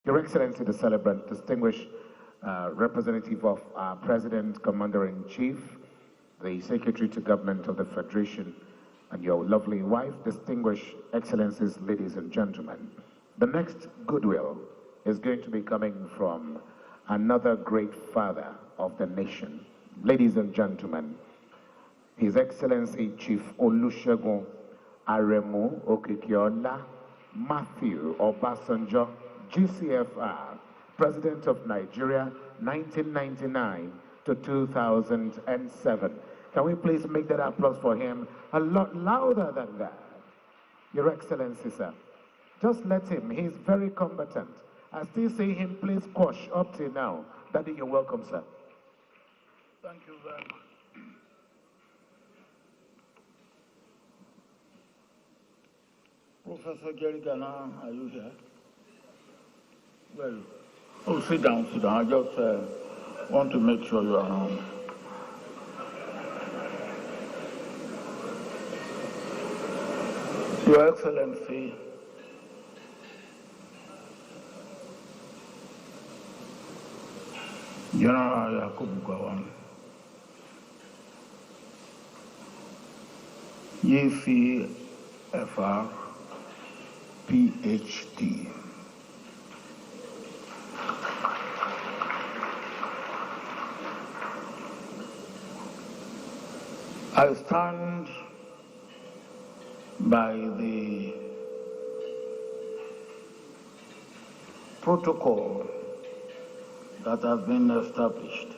Your Excellency, the celebrant, distinguished representative of our President, Commander-in-Chief, the Secretary to Government of the Federation, and your lovely wife, distinguished Excellencies, ladies and gentlemen. The next goodwill is going to be coming from another great father of the nation. Ladies and gentlemen, His Excellency Chief Olusegun Aremu Okikiola Matthew Obasanjo, GCFR, President of Nigeria, 1999 to 2007. Can we please make that applause for him a lot louder than that? Your Excellency, sir, just let him. He's very competent. I still see him play squash up till now. Daddy, you're welcome, sir. Thank you very much. Professor Jerry Ghana, are you here? Well, oh, sit down, sit down. I just want to make sure you're around. Your Excellency, General Yakubu Gowon, GCFR, PhD. I stand by the protocol that has been established.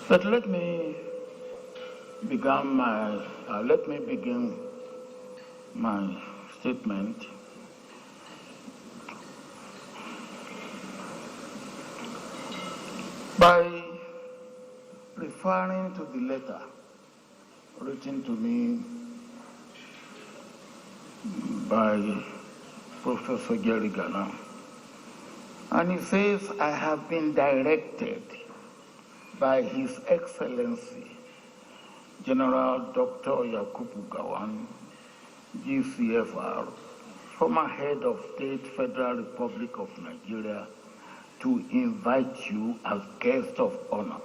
But let me begin my statement by referring to the letter written to me by Professor Jerry Ghana. And he says, I have been directed by His Excellency General Dr. Yakubu Gowon, GCFR, former head of State, Federal Republic of Nigeria, to invite you as guest of honor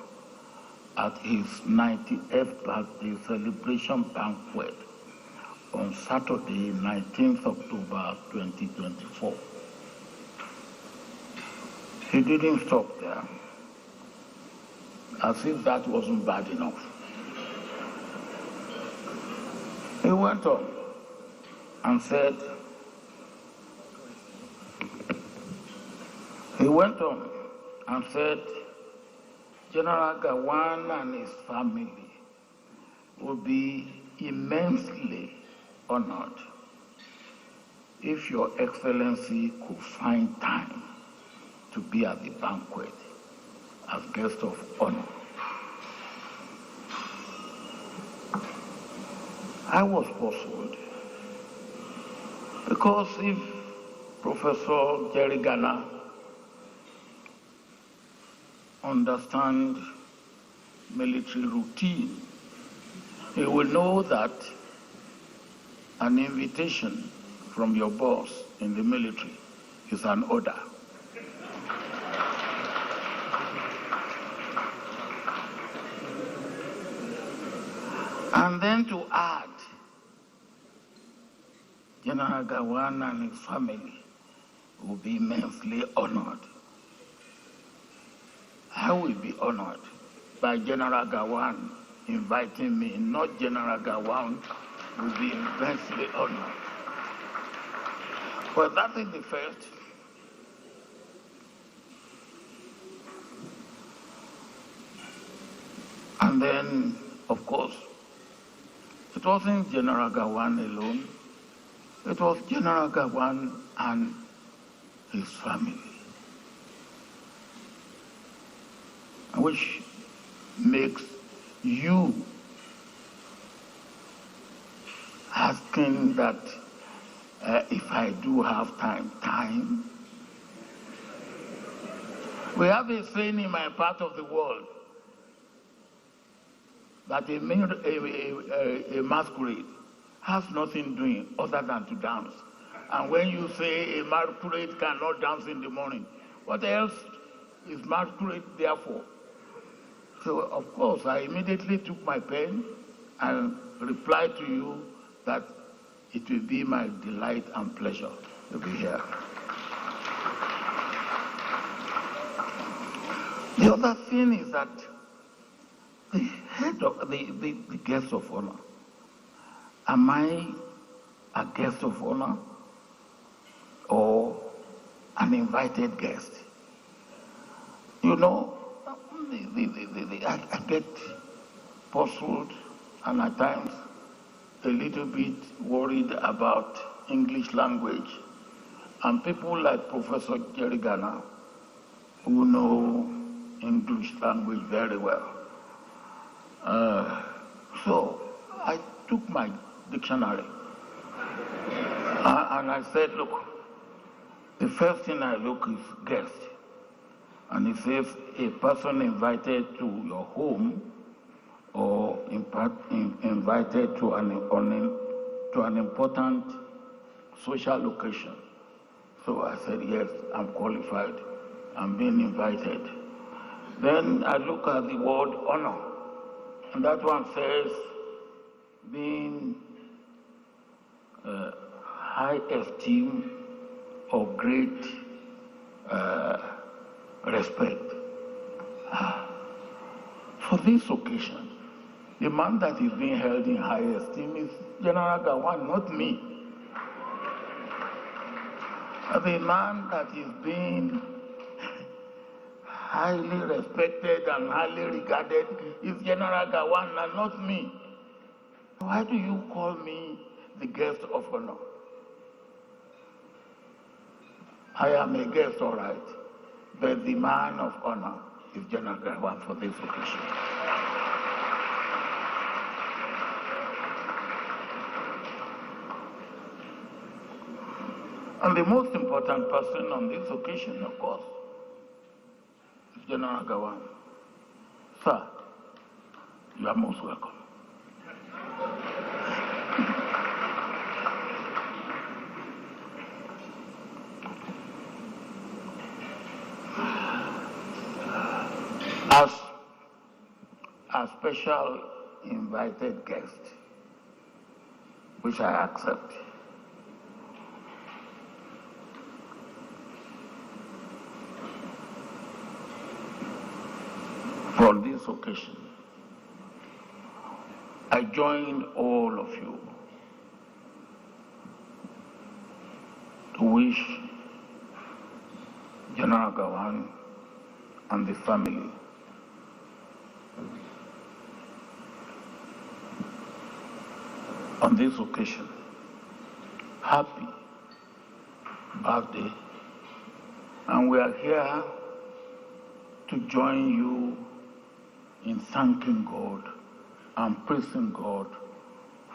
at his 90th birthday celebration banquet on Saturday, 19th October 2024. He didn't stop there, as if that wasn't bad enough. He went on and said, General Gowon and his family will be immensely honored if Your Excellency could find time to be at the banquet as guest of honor. I was puzzled because if Professor Jerry Ghana understands military routine, he will know that an invitation from your boss in the military is an order. And then to add, General Gowon and his family will be immensely honored. I will be honored by General Gowon inviting me, not General Gowon will be immensely honored. Well, that is the first. And then, of course, it wasn't General Gowon alone. It was General Gowon and his family, which makes you asking that if I do have time. We have a saying in my part of the world that a masquerade has nothing doing other than to dance. And when you say a martyred cannot dance in the morning, what else is martyred there for? So, of course, I immediately took my pen and replied to you that it will be my delight and pleasure to be here. The other thing is that the head of the guest of honor, am I a guest of honor or an invited guest? You know, I get puzzled and at times a little bit worried about English language. And people like Professor Jerry Garner, who know English language very well. So I took my dictionary and I said, look, the first thing I look is guest. And it says a person invited to your home or invited to an important social occasion. So I said, yes, I'm qualified. I'm being invited. Then I look at the word honor. And that one says being high esteem or great respect. For this occasion, the man that is being held in high esteem is General Gowon, not me. The man that is being highly respected and highly regarded is General Gowon and not me. Why do you call me the guest of honor? I am a guest, all right, but the man of honor is General Gowon for this occasion. And the most important person on this occasion, of course, is General Gowon. Sir, you are most welcome. As a special invited guest, which I accept, for this occasion, I join all of you to wish General Gowon and the family on this occasion happy birthday, and we are here to join you in thanking God and praising God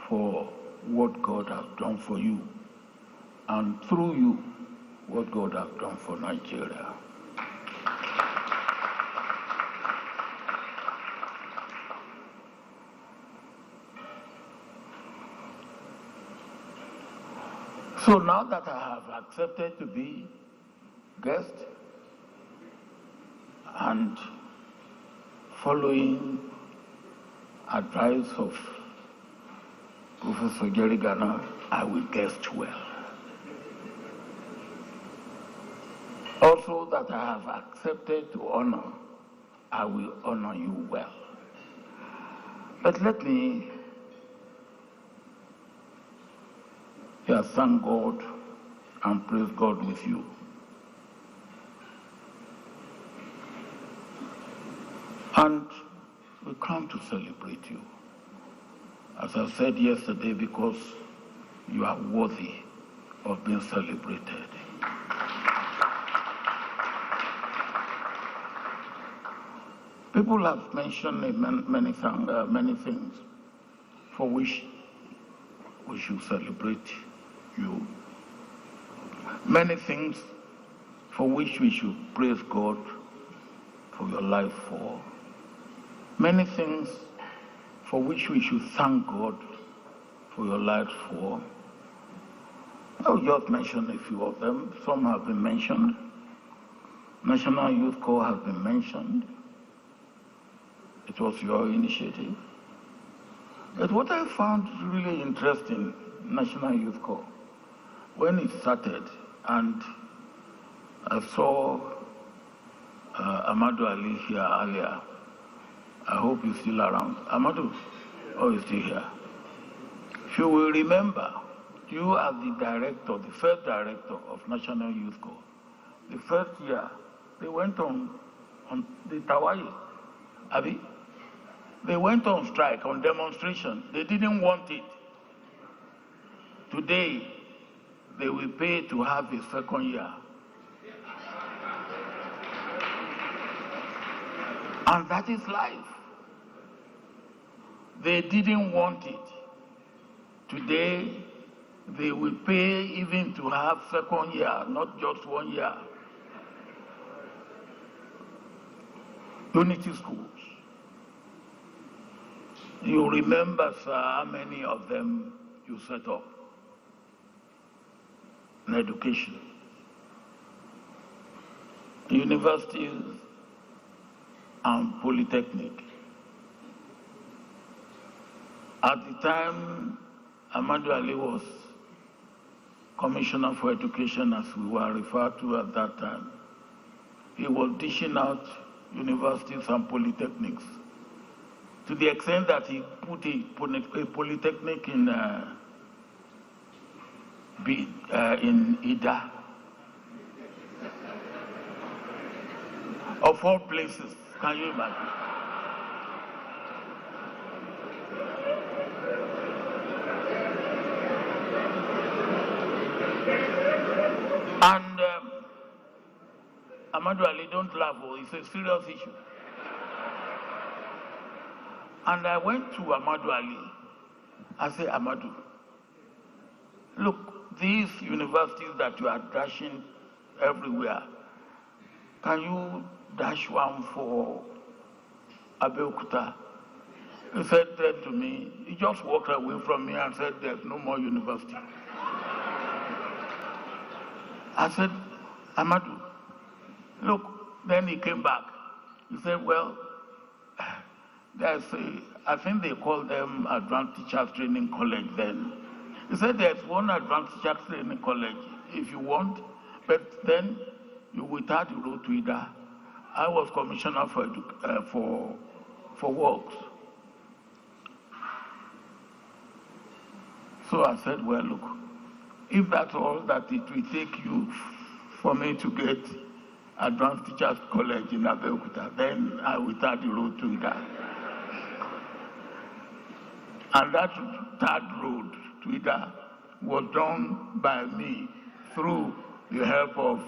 for what God has done for you, and through you, what God has done for Nigeria. So now that I have accepted to be guest and following advice of Professor Jerry Garner, I will guest well. Also that I have accepted to honor, I will honor you well. But let me thank God and praise God with you. And we come to celebrate you. As I said yesterday, because you are worthy of being celebrated. People have mentioned many things for which we should celebrate you. Many things for which we should praise God for your life for. Many things for which we should thank God for your life for. I'll just mention a few of them. Some have been mentioned. National Youth Corps has been mentioned. It was your initiative. But what I found really interesting, National Youth Corps, when it started, and I saw Amadou Ali here earlier. I hope he's still around. Amadou, oh, he's still here. If you will remember, you are the director, the first director of National Youth Corps. The first year, they went on the Tawaye, Abi. They went on strike, on demonstration. They didn't want it. Today, they will pay to have a second year. And that is life. They didn't want it. Today, they will pay even to have second year, not just 1 year. Unity schools. You remember, sir, how many of them you set up in education. Universities and polytechnic. At the time Amadou Ali was Commissioner for Education, as we were referred to at that time, he was dishing out universities and polytechnics to the extent that he put a polytechnic in Ida. Of all places, can you imagine? And Amadou Ali, don't laugh, it's a serious issue. And I went to Amadou Ali. I said, Amadou, look, these universities that you are dashing everywhere, can you dash one for Abeokuta? He said that to me. He just walked away from me and said, there's no more university. I said, Amadou, look, then he came back. He said, well, I think they call them Advanced Teachers Training College then. He said there's one Advanced Teachers Training College if you want, but then you will start the road to Ida. I was commissioner for works. So I said, well, look, if that's all that it will take you for me to get Advanced Teachers College in Abeokuta, then I will start the road to Ida. And that third road to Ida was done by me through the help of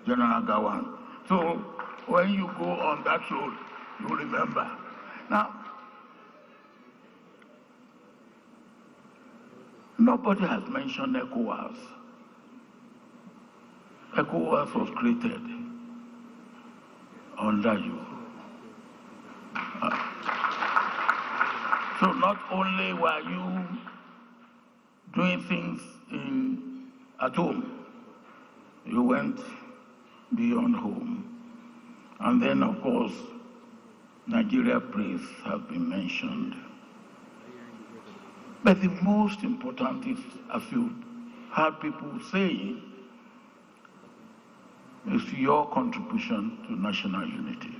General Gowon. So when you go on that road, you remember. Now, nobody has mentioned ECOWAS. ECOWAS was created under you. So not only were you doing things at home, you went beyond home. And then, of course, Nigeria Praise has been mentioned. But the most important is, as you heard people saying, is your contribution to national unity.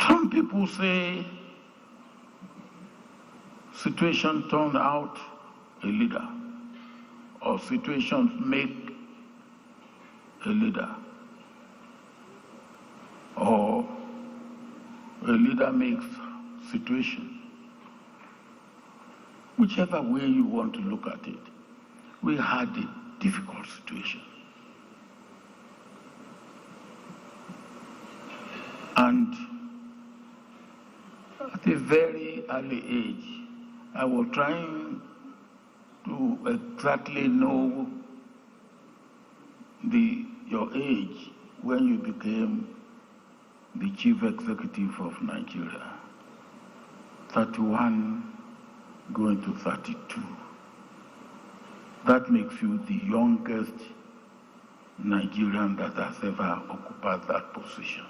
Some people say situation turn out a leader, or situations make a leader, or a leader makes situation. Whichever way you want to look at it, we had a difficult situation. And at a very early age, I was trying to exactly know your age when you became the chief executive of Nigeria, 31 going to 32. That makes you the youngest Nigerian that has ever occupied that position.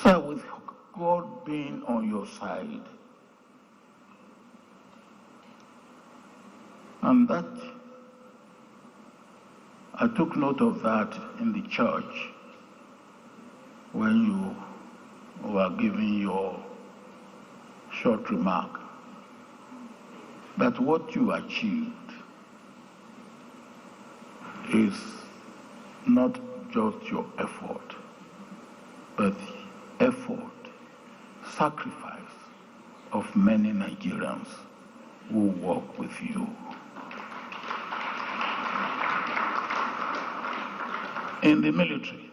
So with God being on your side, and that, I took note of that in the church when you were giving your short remark, that what you achieved is not just your effort, but the effort, sacrifice of many Nigerians who work with you. In the military,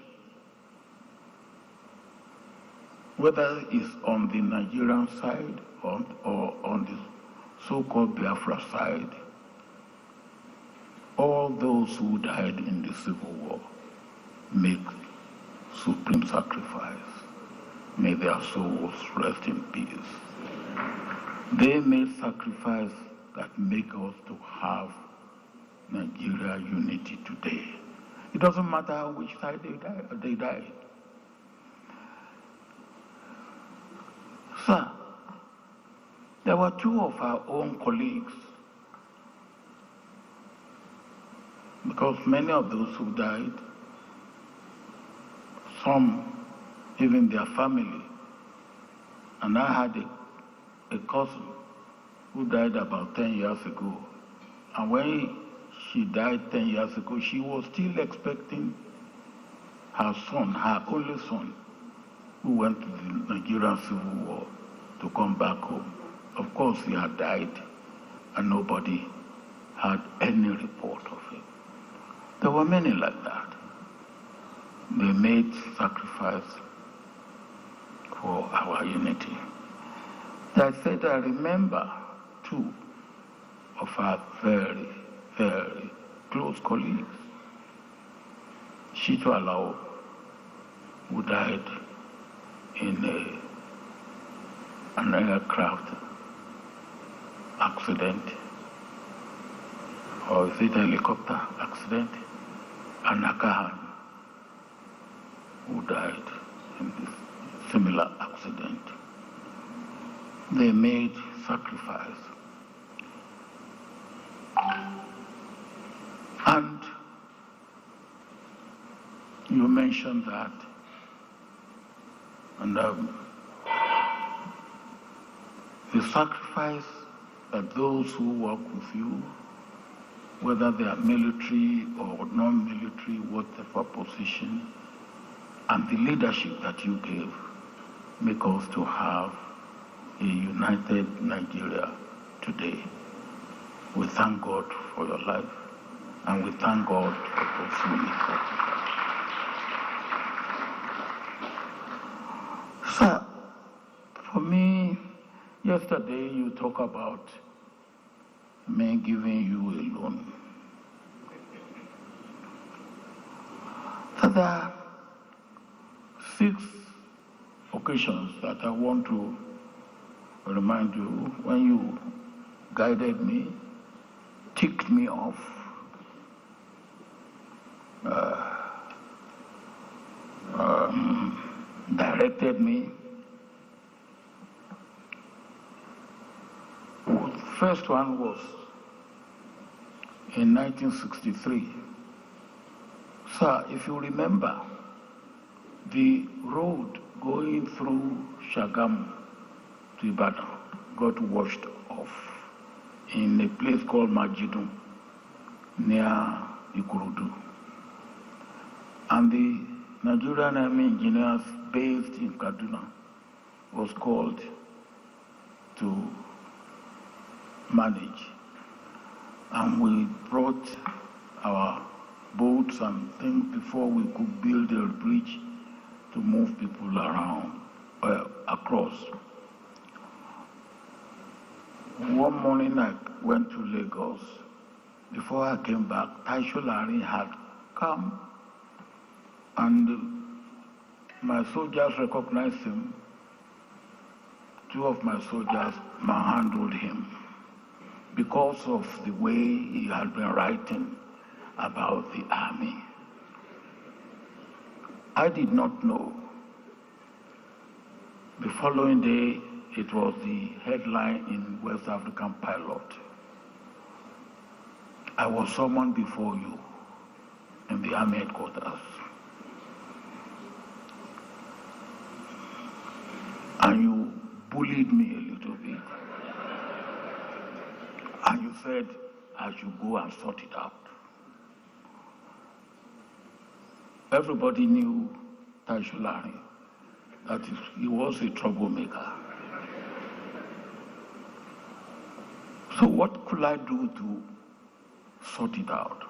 whether it's on the Nigerian side or on the so-called Biafra side, all those who died in the Civil War make supreme sacrifice. May their souls rest in peace. They made sacrifice that make us to have Nigeria unity today. It doesn't matter which side they died. Sir, there were two of our own colleagues, because many of those who died, some, even their family, and I had a cousin who died about 10 years ago, and when she died 10 years ago, she was still expecting her son, her only son, who went to the Nigerian Civil War, to come back home. Of course, he had died, and nobody had any report of it. There were many like that. They made sacrifice for our unity. I said, I remember two of our very, very close colleagues. Shitu Alao, who died in an aircraft accident, or is it a helicopter accident? And Nakahan, who died in this similar accident. They made sacrifice. And you mentioned that, and the sacrifice that those who work with you, whether they are military or non-military, whatever position, and the leadership that you gave, make us to have a united Nigeria today. We thank God for your life, and we thank God for those who need sacrifice. Sir, for me, yesterday you talk about me giving you a loan. So there are 6 occasions that I want to remind you when you guided me, ticked me off, directed me. The first one was in 1963. Sir, if you remember, the road going through Shagamu to Ibadan got washed off in a place called Majidun near Ikurudu. And the Nigerian Army engineers based in Kaduna was called to manage. And we brought our boats and things before we could build a bridge to move people around, across. One morning I went to Lagos Before I came back, Taisho had come, and my soldiers recognized him. Two of my soldiers manhandled him because of the way he had been writing about the army. I did not know. The following day, it was the headline in West African Pilot. I was summoned before you in the army headquarters. And you bullied me a little bit. And you said I should go and sort it out. Everybody knew Taisho, that is, he was a troublemaker. So what could I do to sort it out?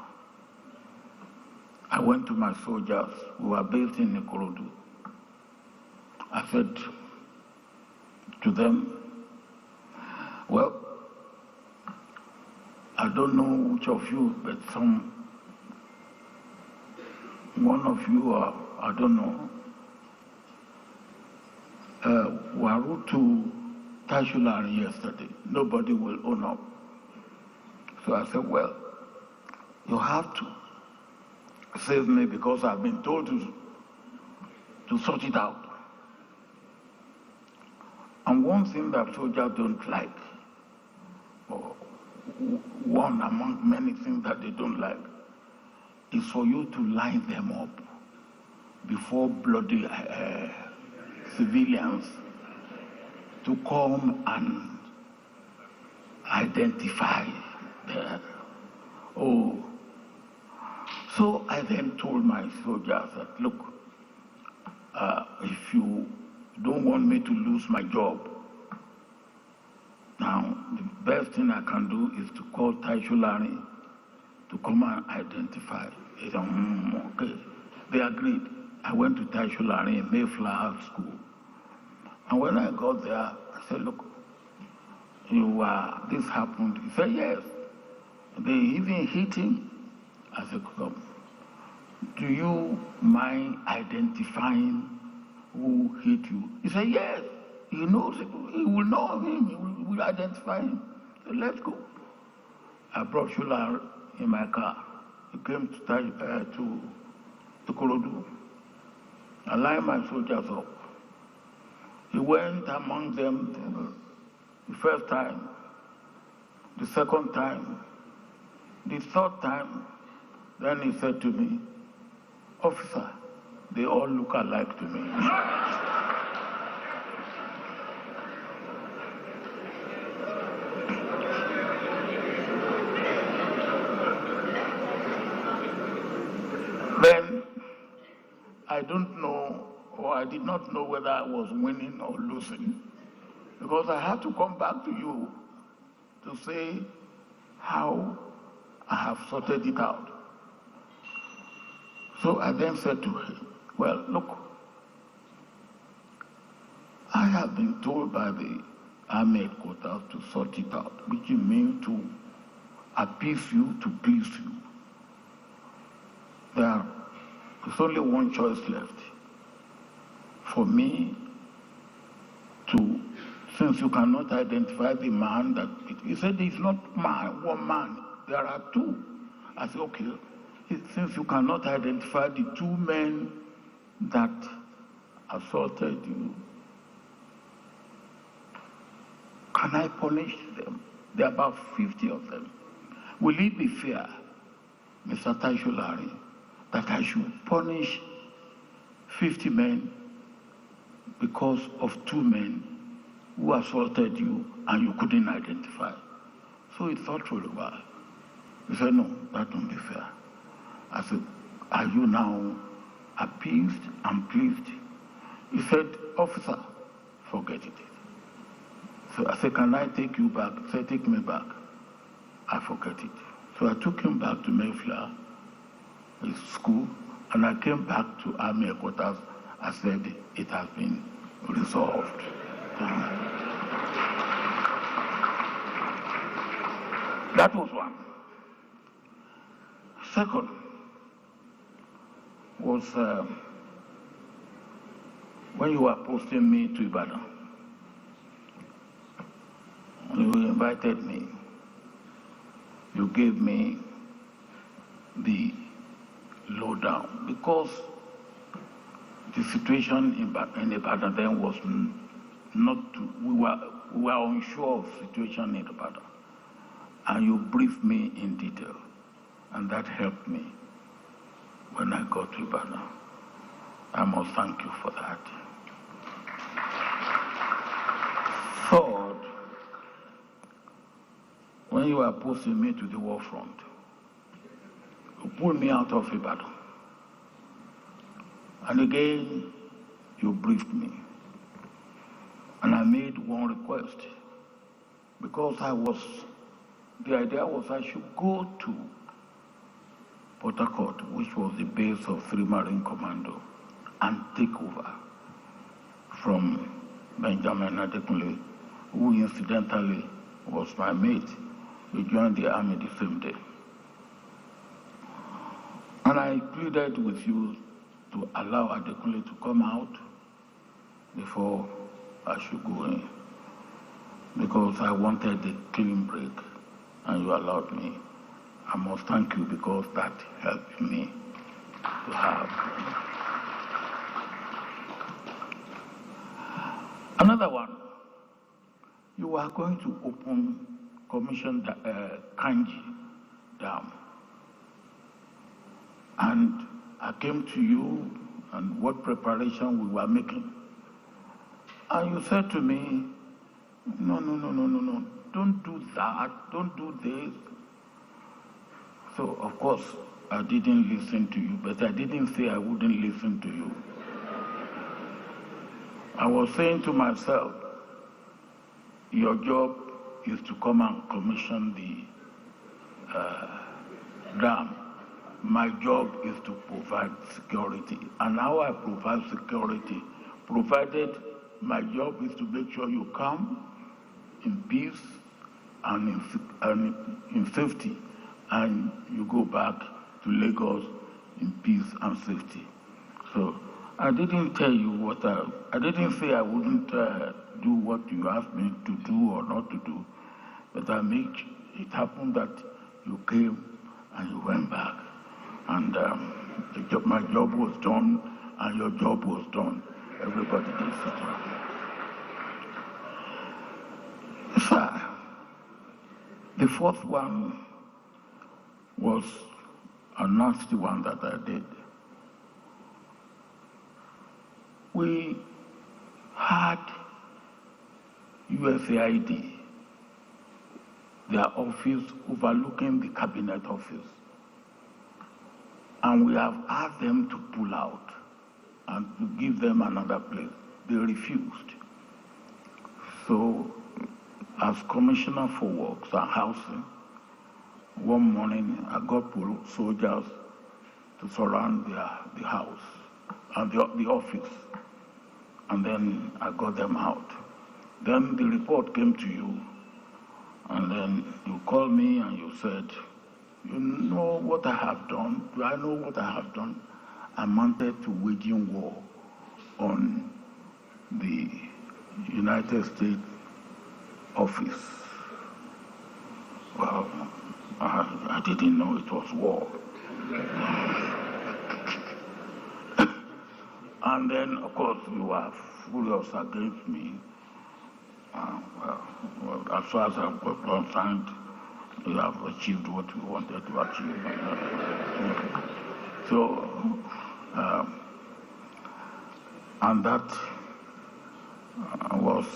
I went to my soldiers who were based in Ikorodu. I said to them, well, I don't know which of you, but one of you, I don't know, were to Taisho yesterday. Nobody will own up. So I said, well, you have to save me because I've been told to sort it out. And one thing that soldiers don't like, or one among many things that they don't like, is for you to line them up before bloody civilians to come and identify them. Oh. So I then told my soldiers that, look, if you don't want me to lose my job, now the best thing I can do is to call Taisho to come and identify. They said, okay. They agreed. I went to Taisho in Mayflower School. And when I got there, I said, look, this happened. He said, yes. They even hit him. I said, come. Do you mind identifying who hit you? He said, yes. He knows it. He will know him. He will identify him. So let's go. I brought Shula in my car. He came to Ikorodu. I lined my soldiers up. He went among them the first time, the second time, the third time. Then he said to me, officer, they all look alike to me. Then I don't know, or I did not know whether I was winning or losing, because I had to come back to you to say how I have sorted it out. So I then said to him, well, look, I have been told by the army headquarters to sort it out, which means to appease you, to please you. There's only one choice left. For me to, since you cannot identify the man that, he said it's not one man, there are two. I said, okay, since you cannot identify the two men that assaulted you, can I punish them? There are about 50 of them. Will it be fair, Mr. Taisho, that I should punish 50 men because of two men who assaulted you and you couldn't identify? So he thought for a while. He said, no, that won't be fair. I said, are you now appeased and pleased? He said, officer, forget it. So I said, can I take you back? He said, take me back. I forget it. So I took him back to Mayflower, his school, and I came back to army headquarters. I said, it has been resolved. That was one. second was when you were posting me to Ibadan. You invited me. You gave me the lowdown because the situation in Ibadan then was not to, we were unsure of the situation in Ibadan. And you briefed me in detail, and that helped me when I got to Ibadan. I must thank you for that. Third, when you were posting me to the war front, you pulled me out of Ibadan. And again, you briefed me. And I made one request, because the idea was I should go to Port Harcourt, which was the base of 3 Marine Commando, and take over from Benjamin Adekunle, who incidentally was my mate. We joined the army the same day. And I pleaded with you to allow Adekunle to come out before I should go in, because I wanted a clean break, and you allowed me. I must thank you, because that helped me to have. Another one, you are going to open commission Kanji Dam. And I came to you and what preparation we were making. And you said to me, no, don't do that, don't do this. So, of course, I didn't listen to you, but I didn't say I wouldn't listen to you. I was saying to myself, your job is to come and commission the dam. My job is to provide security. And how I provide security, provided my job is to make sure you come in peace and in safety, and you go back to Lagos in peace and safety. So I didn't tell you what I didn't say I wouldn't do what you asked me to do or not to do, but it happened that you came and you went back, and my job was done and your job was done. Everybody did sit down. Sir, the fourth one was a nasty one that I did. We had USAID, their office overlooking the cabinet office, and we have asked them to pull out and to give them another place. They refused. So, as Commissioner for Works and Housing, one morning I got soldiers to surround the house and the office, and then I got them out. Then the report came to you, and then you called me and you said, you know what I have done? Do I know what I have done? I amounted to waging war on the United States office. Well, I didn't know it was war. And then, of course, you were furious against me. Well, as far as I'm concerned, you have achieved what you wanted to achieve. So, and that was,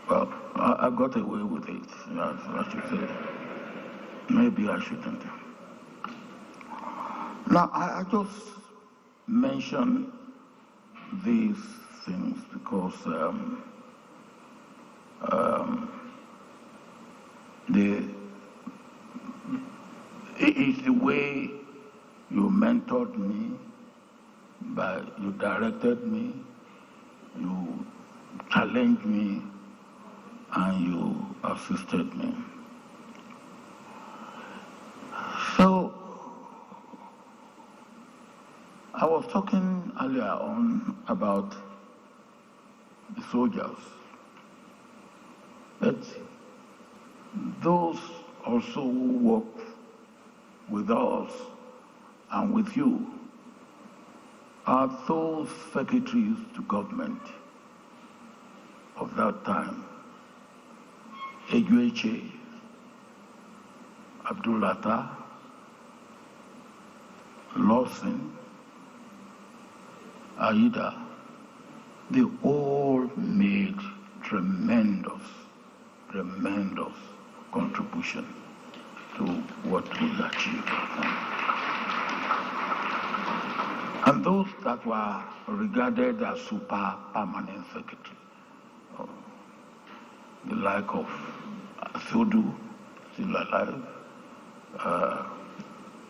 well, I got away with it, I should say. Maybe I shouldn't. Now, I just mention these things because it's the way you mentored me, you directed me, you challenged me, and you assisted me. So I was talking earlier on about the soldiers, but those also who work with us and with you are those secretaries to government of that time. Ejueche, Abdulata, Lawson, Aida, they all made tremendous contribution to what we achieved. And those that were regarded as super permanent secretary, the like of Sodu, still alive,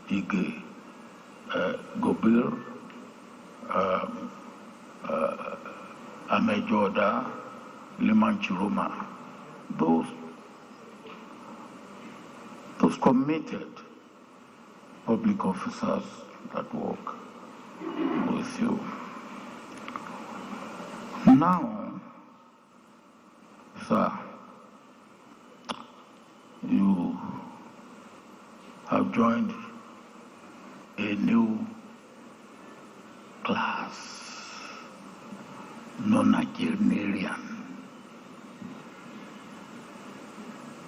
Ige, Gobir, Amejoda, Liman Chiroma, those committed public officers that work with you. Now, sir, you have joined a new class, non-Nigerian,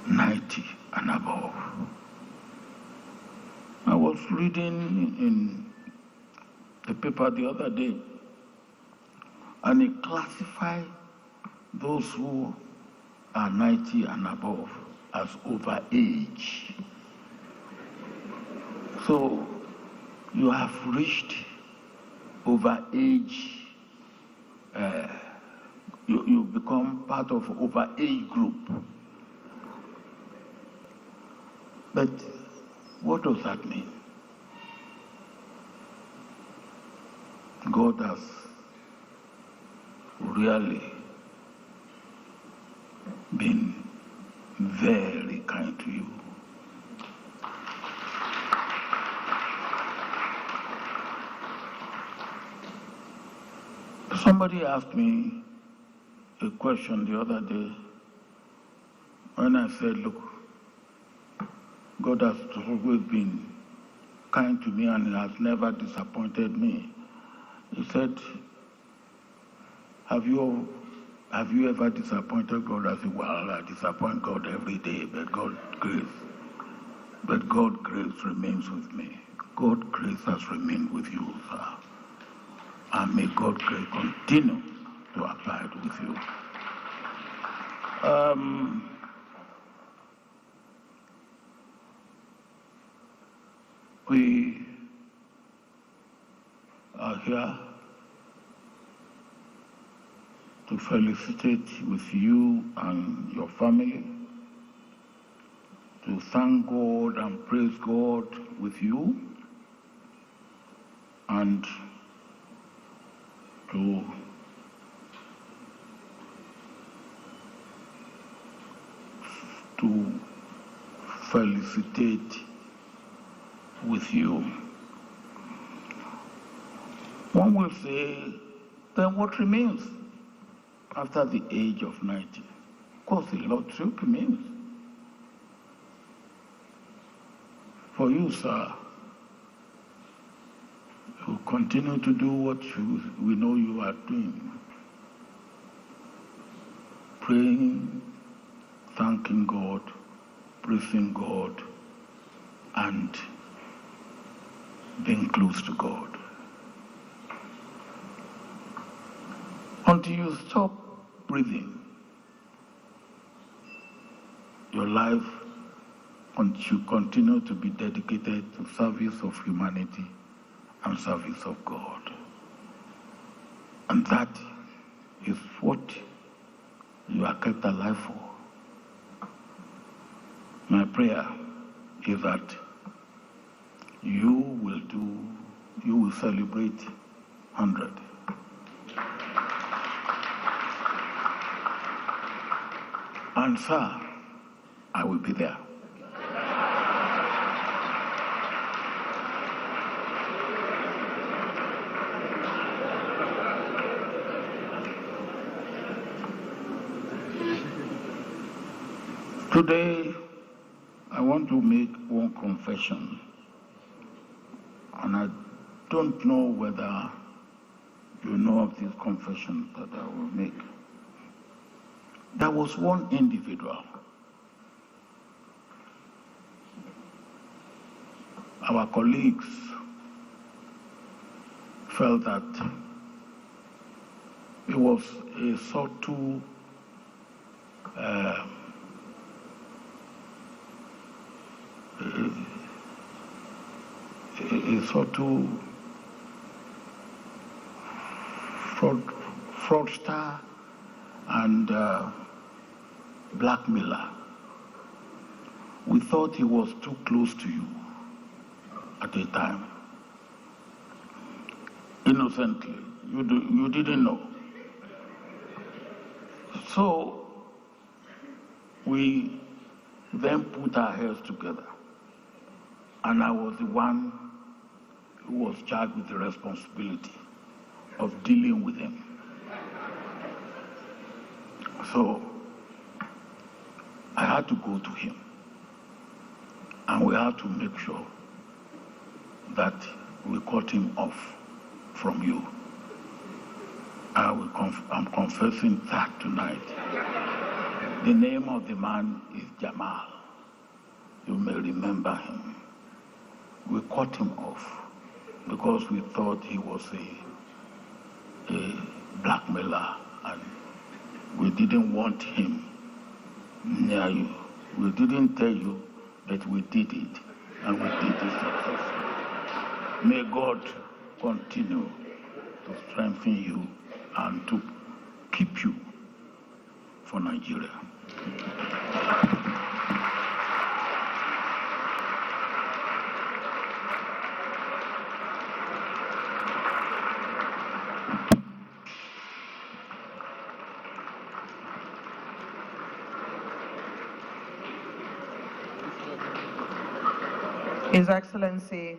90 and above. I was reading in the paper the other day, and it classified those who are 90 and above as overage. So you have reached overage. You become part of overage group. But what does that mean? God has really been very kind to you. Somebody asked me a question the other day when I said, look, God has always been kind to me and has never disappointed me. He said, have you ever disappointed God? I said, well, I disappoint God every day, but God's grace remains with me. God's grace has remained with you, sir. And may God's grace continue to abide with you. We are here to felicitate with you and your family, to thank God and praise God with you, and to felicitate with you. One will say, then what remains after the age of 90? Of course, the Lordship remains. For you, sir, you continue to do what we know you are doing. Praying, thanking God, praising God, and being close to God. Until you stop breathing, your life should continue to be dedicated to service of humanity and service of God. And that is what you are kept alive for. My prayer is that you will celebrate 100. And sir, I will be there. Today, I want to make one confession, and I don't know whether you know of this confession that I will make. There was one individual, our colleagues felt that it was a subtle fraudster and blackmailer. We thought he was too close to you at the time. Innocently, you didn't know. So we then put our heads together, and I was the one who was charged with the responsibility of dealing with him. So I had to go to him, and we had to make sure that we cut him off from you. I'm confessing that tonight. The name of the man is Jamal. You may remember him. We cut him off because we thought he was a blackmailer, and we didn't want him near you. We didn't tell you, but we did it, and we did it successfully. May God continue to strengthen you and to keep you for Nigeria. His Excellency